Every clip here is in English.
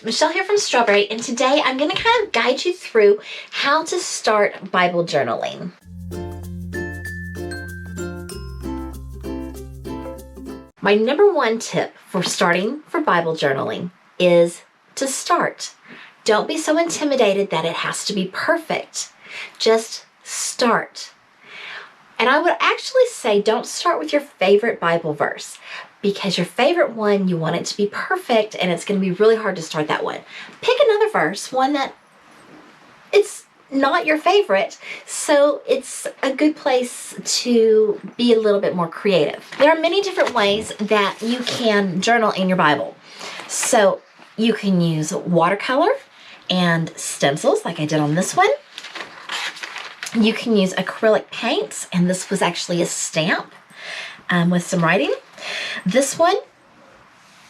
Michelle here from Straw-Bearie, and today I'm going to kind of guide you through how to start Bible journaling. My number one tip for starting for Bible journaling is to start. Don't be so intimidated that it has to be perfect. Just start. And I would actually say don't start with your favorite Bible verse, because your favorite one, you want it to be perfect, and it's going to be really hard to start that one. Pick another verse, one that it's not your favorite, so it's a good place to be a little bit more creative. There are many different ways that you can journal in your Bible. So you can use watercolor and stencils like I did on this one. You can use acrylic paints, and this was actually a stamp with some writing. This one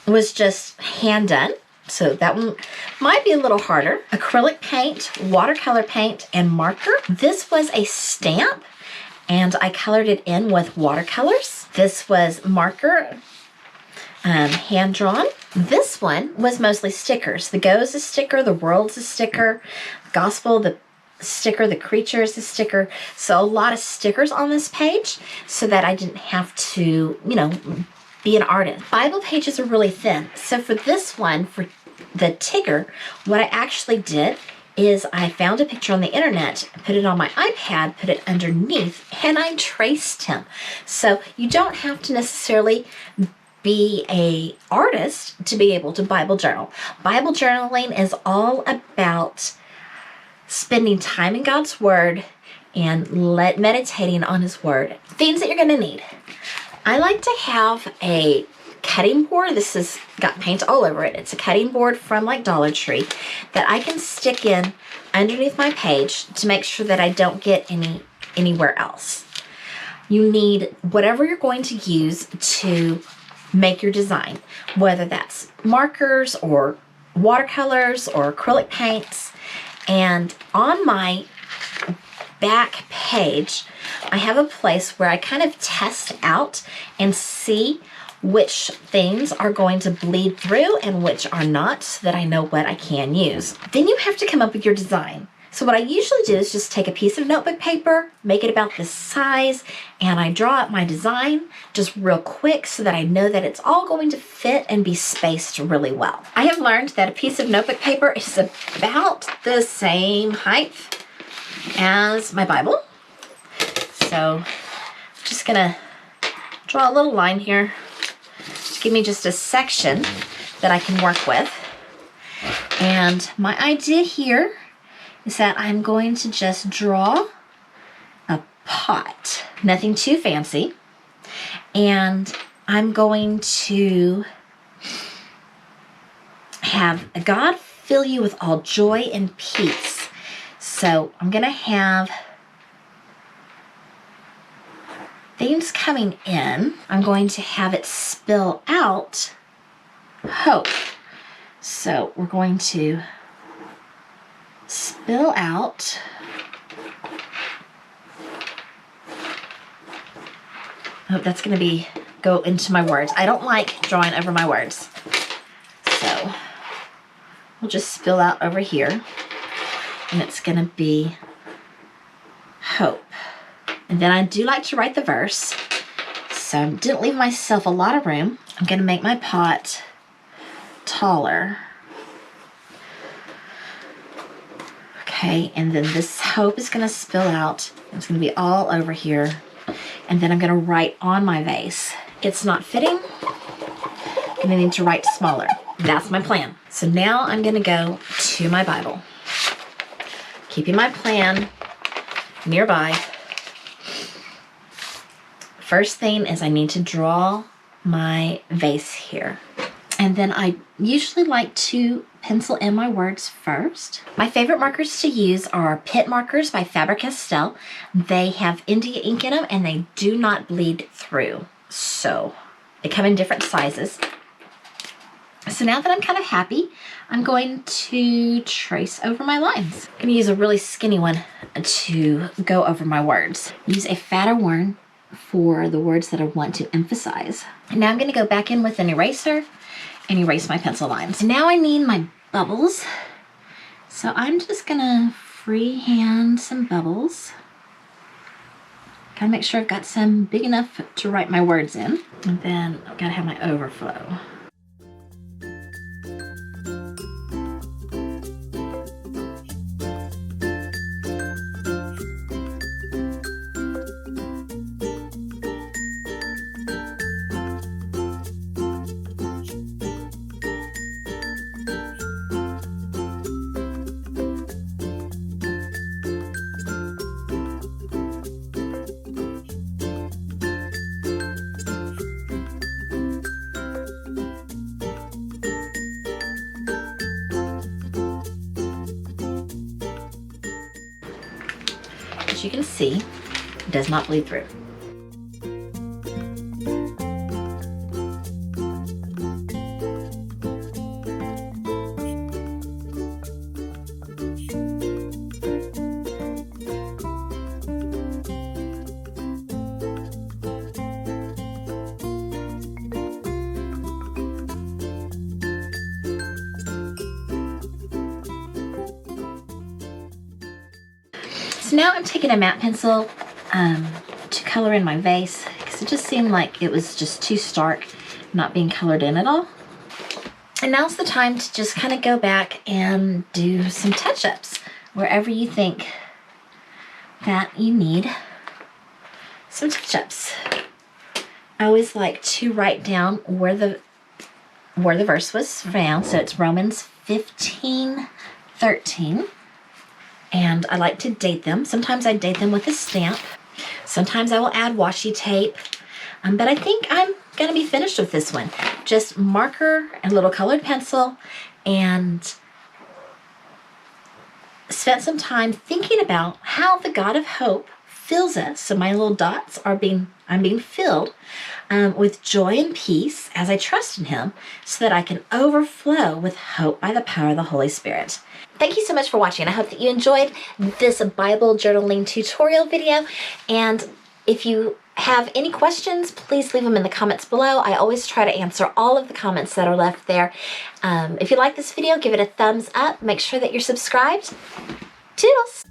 was just hand done, so that one might be a little harder. Acrylic paint, watercolor paint, and marker. This was a stamp, and I colored it in with watercolors. This was marker, hand drawn. This one was mostly stickers. The Go is a sticker, the World's a sticker, Gospel, the sticker, the Creature is a sticker. So a lot of stickers on this page so that I didn't have to, be an artist. Bible pages are really thin. So for this one, for the Tigger, what I actually did is I found a picture on the internet, put it on my iPad, put it underneath, and I traced him. So you don't have to necessarily be an artist to be able to Bible journal. Bible journaling is all about spending time in God's Word and meditating on His Word. Things that you're going to need. I like to have a cutting board. This has got paint all over it. It's a cutting board from like Dollar Tree that I can stick in underneath my page to make sure that I don't get anywhere else. You need whatever you're going to use to make your design, whether that's markers or watercolors or acrylic paints. And on my back page, I have a place where I kind of test out and see which things are going to bleed through and which are not, so that I know what I can use. Then you have to come up with your design. So what I usually do is just take a piece of notebook paper, make it about this size, and I draw out my design just real quick so that I know that it's all going to fit and be spaced really well. I have learned that a piece of notebook paper is about the same height as my Bible. So I'm just gonna draw a little line here to give me just a section that I can work with. And my idea here is that I'm going to just draw a pot, nothing too fancy, and I'm going to have God fill you with all joy and peace. So I'm going to have things coming in. I'm going to have it spill out hope. So we're going to spill out that's going to go into my words. I don't like drawing over my words. So we'll just spill out over here, and it's going to be hope. And then I do like to write the verse, so I didn't leave myself a lot of room. I'm going to make my pot taller. Okay, and then this hope is going to spill out. It's going to be all over here. And then I'm going to write on my vase. It's not fitting. I'm going to need to write smaller. That's my plan. So now I'm going to go to my Bible, keeping my plan nearby. First thing is I need to draw my vase here. And then I usually like to pencil in my words first. My favorite markers to use are Pit markers by Faber-Castell. They have India ink in them, and they do not bleed through. So they come in different sizes. So now that I'm kind of happy, I'm going to trace over my lines. I'm going to use a really skinny one to go over my words. Use a fatter one for the words that I want to emphasize. And now I'm going to go back in with an eraser and erase my pencil lines. Now I need my bubbles. So I'm just gonna freehand some bubbles. Gotta make sure I've got some big enough to write my words in. And then I've gotta have my overflow. As you can see, it does not bleed through. So now I'm taking a matte pencil to color in my vase because it just seemed like it was just too stark, not being colored in at all. And now's the time to just kind of go back and do some touch-ups wherever you think that you need some touch-ups. I always like to write down where the verse was found. So it's Romans 15:13. And I like to date them. Sometimes I date them with a stamp. Sometimes I will add washi tape. But I think I'm gonna be finished with this one. Just marker and a little colored pencil, and spent some time thinking about how the God of hope fills us. So my little dots are I'm being filled with joy and peace as I trust in Him, so that I can overflow with hope by the power of the Holy Spirit. Thank you so much for watching. I hope that you enjoyed this Bible journaling tutorial video. And if you have any questions, please leave them in the comments below. I always try to answer all of the comments that are left there. If you like this video, give it a thumbs up. Make sure that you're subscribed. Toodles!